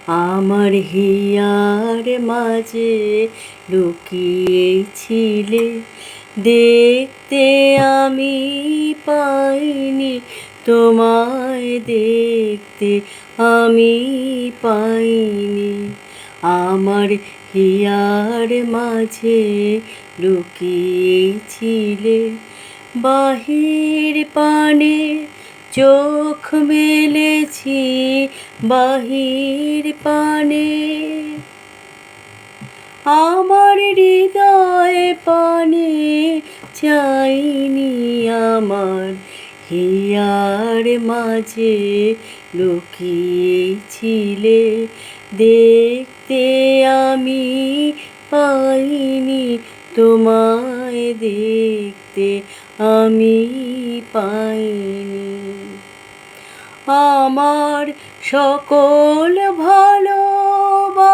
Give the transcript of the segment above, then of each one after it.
আমার হিয়ার মাঝে লুকিয়েছিলে, দেখতে আমি পাইনি তোমায়, দেখতে আমি পাইনি। আমার হিয়ার মাঝে লুকিয়েছিলে, বাহির পানে চোখ মেলেছি, বাহির পানে আমার হৃদয় পানে চাইনি। আমার হিয়ার মাঝে লুকিয়েছিলে, দেখতে আমি পাইনি তোমায়, দেখতে আমি পাইনি। আমার সকল ভালোবাসায়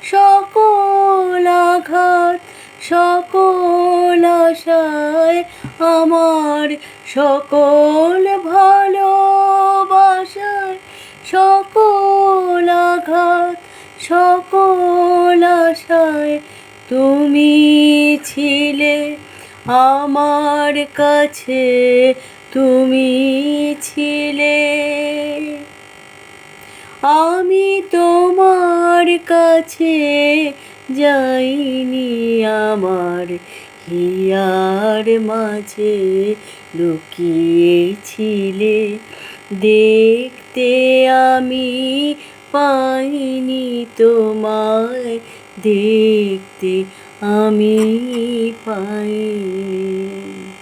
সকল আঘাত, সকল আশায়, আমার সকল ভালোবাসায় সকল আঘাত, সকল আশায় তুমি ছিলে আমার কাছে, তুমি ছিলে। আমি তোমার কাছে যাইনি, আমার হিয়ার মাঝে লুকিয়েছিলে, দেখতে আমি পাইনি তোমায়, দেখতে আমি পাইনি।